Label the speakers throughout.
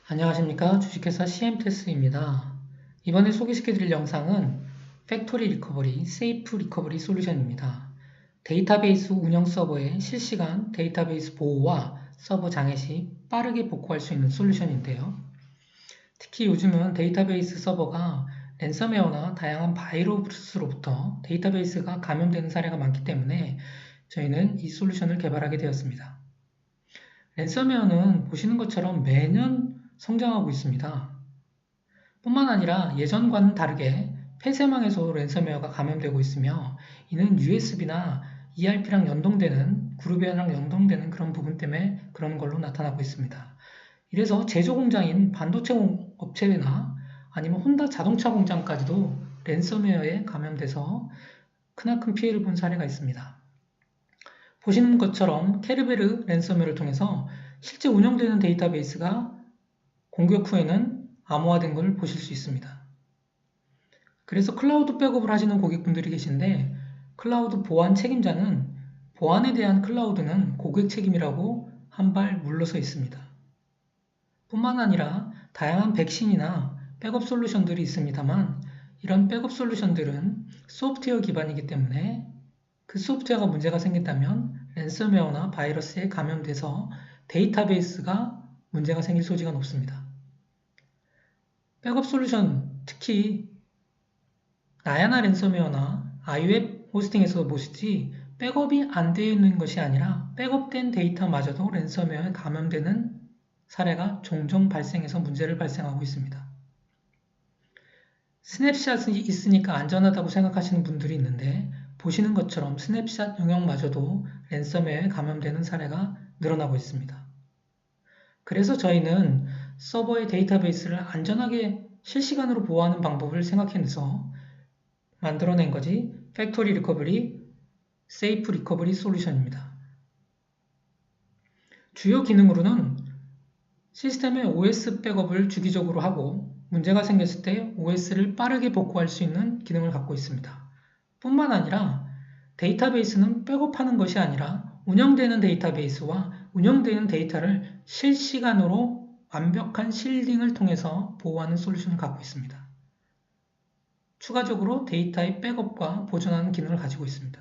Speaker 1: 안녕하십니까. 주식회사 CM테스입니다. 이번에 소개시켜드릴 영상은 팩토리 리커버리, 세이프 리커버리 솔루션입니다. 데이터베이스 운영 서버의 실시간 데이터베이스 보호와 서버 장애 시 빠르게 복구할 수 있는 솔루션인데요. 특히 요즘은 데이터베이스 서버가 랜섬웨어나 다양한 바이러스로부터 데이터베이스가 감염되는 사례가 많기 때문에 저희는 이 솔루션을 개발하게 되었습니다. 랜섬웨어는 보시는 것처럼 매년 성장하고 있습니다. 뿐만 아니라 예전과는 다르게 폐쇄망에서 랜섬웨어가 감염되고 있으며 이는 USB나 ERP랑 연동되는 그룹이랑 연동되는 그런 부분 때문에 그런 걸로 나타나고 있습니다. 이래서 제조 공장인 반도체 업체나 아니면 혼다 자동차 공장까지도 랜섬웨어에 감염돼서 크나큰 피해를 본 사례가 있습니다. 보시는 것처럼 케르베르 랜섬웨어를 통해서 실제 운영되는 데이터베이스가 공격 후에는 암호화된 걸 보실 수 있습니다. 그래서 클라우드 백업을 하시는 고객분들이 계신데 클라우드 보안 책임자는 보안에 대한 클라우드는 고객 책임이라고 한 발 물러서 있습니다. 뿐만 아니라 다양한 백신이나 백업 솔루션들이 있습니다만 이런 백업 솔루션들은 소프트웨어 기반이기 때문에 그 소프트웨어가 문제가 생긴다면 랜섬웨어나 바이러스에 감염돼서 데이터베이스가 문제가 생길 소지가 높습니다. 백업 솔루션, 특히 나야나 랜섬웨어나 iWeb 호스팅에서 보시지 백업이 안 되어 있는 것이 아니라 백업된 데이터마저도 랜섬웨어에 감염되는 사례가 종종 발생해서 문제를 발생하고 있습니다. 스냅샷이 있으니까 안전하다고 생각하시는 분들이 있는데 보시는 것처럼 스냅샷 영역마저도 랜섬웨어에 감염되는 사례가 늘어나고 있습니다. 그래서 저희는 서버의 데이터베이스를 안전하게 실시간으로 보호하는 방법을 생각해내서 만들어낸 것이 팩토리 리커버리, 세이프 리커버리 솔루션입니다. 주요 기능으로는 시스템의 OS 백업을 주기적으로 하고 문제가 생겼을 때 OS를 빠르게 복구할 수 있는 기능을 갖고 있습니다. 뿐만 아니라 데이터베이스는 백업하는 것이 아니라 운영되는 데이터베이스와 운영되는 데이터를 실시간으로 완벽한 실딩을 통해서 보호하는 솔루션을 갖고 있습니다. 추가적으로 데이터의 백업과 보존하는 기능을 가지고 있습니다.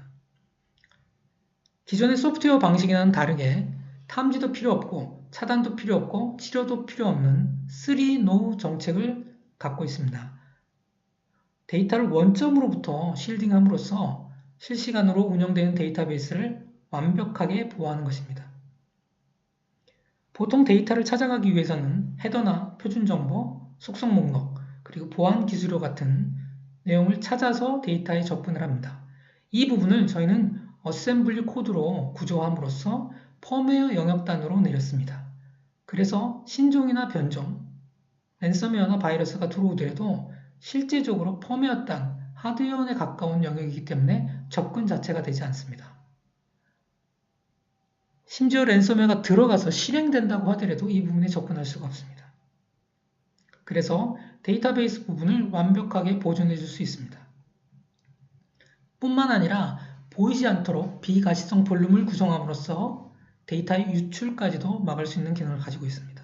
Speaker 1: 기존의 소프트웨어 방식과는 다르게 탐지도 필요 없고 차단도 필요 없고 치료도 필요 없는 3NO 정책을 갖고 있습니다. 데이터를 원점으로부터 실딩함으로써 실시간으로 운영되는 데이터베이스를 완벽하게 보호하는 것입니다. 보통 데이터를 찾아가기 위해서는 헤더나 표준정보, 속성 목록, 그리고 보안 기술료 같은 내용을 찾아서 데이터에 접근을 합니다. 이 부분을 저희는 어셈블리 코드로 구조함으로써 펌웨어 영역단으로 내렸습니다. 그래서 신종이나 변종, 랜섬웨어나 바이러스가 들어오더라도 실제적으로 펌웨어 단, 하드웨어에 가까운 영역이기 때문에 접근 자체가 되지 않습니다. 심지어 랜섬웨어가 들어가서 실행된다고 하더라도 이 부분에 접근할 수가 없습니다. 그래서 데이터베이스 부분을 완벽하게 보존해 줄 수 있습니다. 뿐만 아니라 보이지 않도록 비가시성 볼륨을 구성함으로써 데이터의 유출까지도 막을 수 있는 기능을 가지고 있습니다.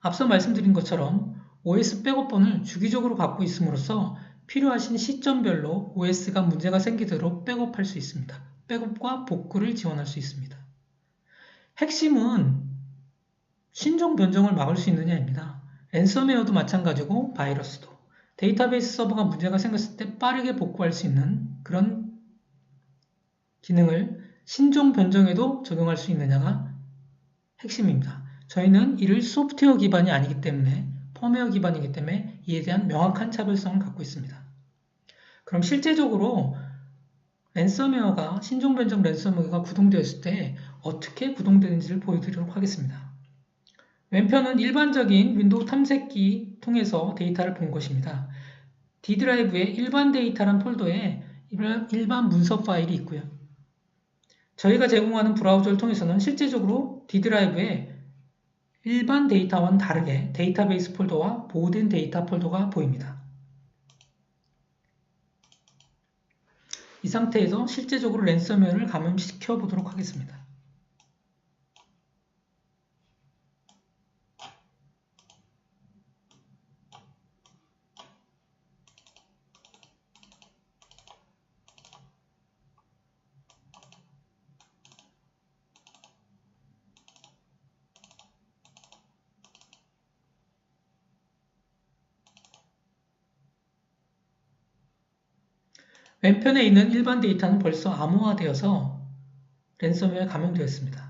Speaker 1: 앞서 말씀드린 것처럼 OS 백업본을 주기적으로 갖고 있음으로써 필요하신 시점별로 OS가 문제가 생기도록 백업할 수 있습니다. 백업과 복구를 지원할 수 있습니다. 핵심은 신종 변종을 막을 수 있느냐입니다. 랜섬웨어도 마찬가지고 바이러스도 데이터베이스 서버가 문제가 생겼을 때 빠르게 복구할 수 있는 그런 기능을 신종 변종에도 적용할 수 있느냐가 핵심입니다. 저희는 이를 소프트웨어 기반이 아니기 때문에 펌웨어 기반이기 때문에 이에 대한 명확한 차별성을 갖고 있습니다. 그럼 실제적으로 랜섬웨어가 신종 변종 랜섬웨어가 구동되었을 때 어떻게 구동되는지를 보여드리도록 하겠습니다. 왼편은 일반적인 윈도우 탐색기 통해서 데이터를 본 것입니다. D 드라이브에 일반 데이터란 폴더에 일반 문서 파일이 있고요. 저희가 제공하는 브라우저를 통해서는 실제적으로 D 드라이브에 일반 데이터와는 다르게 데이터베이스 폴더와 보호된 데이터 폴더가 보입니다. 이 상태에서 실제적으로 랜섬웨어를 감염시켜 보도록 하겠습니다. 왼편에 있는 일반 데이터는 벌써 암호화되어서 랜섬웨어에 감염되었습니다.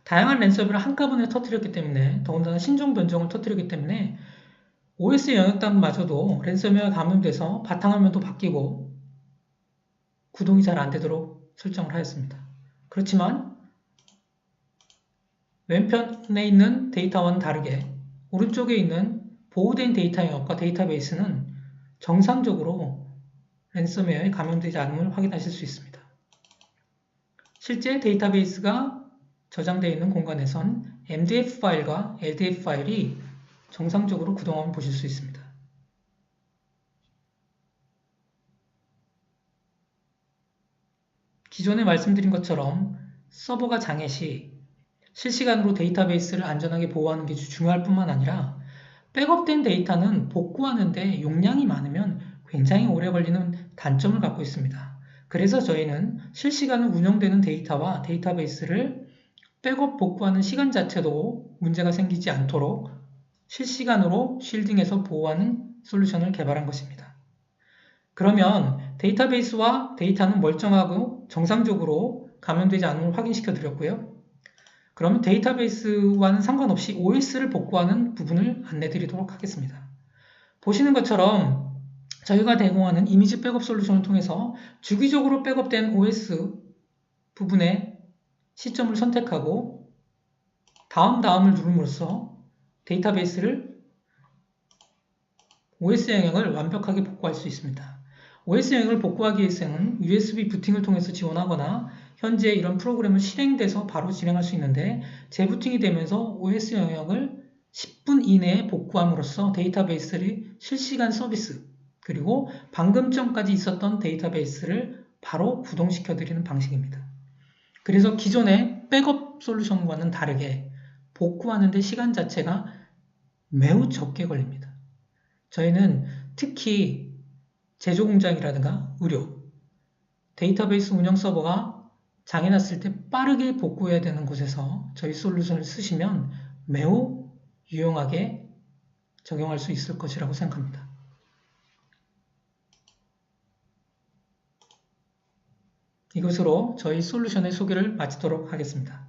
Speaker 1: 다양한 랜섬웨어를 한꺼번에 터뜨렸기 때문에, 더군다나 신종 변종을 터뜨렸기 때문에 OS 영역단마저도 랜섬웨어에 감염돼서 바탕화면도 바뀌고 구동이 잘 안되도록 설정을 하였습니다. 그렇지만 왼편에 있는 데이터와는 다르게 오른쪽에 있는 보호된 데이터 영역과 데이터베이스는 정상적으로 랜섬웨어에 감염되지 않음을 확인하실 수 있습니다. 실제 데이터베이스가 저장되어 있는 공간에선 MDF 파일과 LDF 파일이 정상적으로 구동함을 보실 수 있습니다. 기존에 말씀드린 것처럼 서버가 장애 시 실시간으로 데이터베이스를 안전하게 보호하는 게 중요할 뿐만 아니라 백업된 데이터는 복구하는데 용량이 많으면 굉장히 오래 걸리는 단점을 갖고 있습니다. 그래서 저희는 실시간으로 운영되는 데이터와 데이터베이스를 백업 복구하는 시간 자체도 문제가 생기지 않도록 실시간으로 쉴딩해서 보호하는 솔루션을 개발한 것입니다. 그러면 데이터베이스와 데이터는 멀쩡하고 정상적으로 감염되지 않음을 확인시켜 드렸고요. 그러면 데이터베이스와는 상관없이 OS를 복구하는 부분을 안내 드리도록 하겠습니다. 보시는 것처럼 저희가 제공하는 이미지 백업 솔루션을 통해서 주기적으로 백업된 OS 부분의 시점을 선택하고 다음을 누름으로써 데이터베이스를 OS 영역을 완벽하게 복구할 수 있습니다. OS 영역을 복구하기 위해서는 USB 부팅을 통해서 지원하거나 현재 이런 프로그램을 실행돼서 바로 진행할 수 있는데 재부팅이 되면서 OS 영역을 10분 이내에 복구함으로써 데이터베이스를 실시간 서비스 그리고 방금 전까지 있었던 데이터베이스를 바로 구동시켜드리는 방식입니다. 그래서 기존의 백업 솔루션과는 다르게 복구하는 데 시간 자체가 매우 적게 걸립니다. 저희는 특히 제조 공장이라든가 의료, 데이터베이스 운영 서버가 장애 났을 때 빠르게 복구해야 되는 곳에서 저희 솔루션을 쓰시면 매우 유용하게 적용할 수 있을 것이라고 생각합니다. 이것으로 저희 솔루션의 소개를 마치도록 하겠습니다.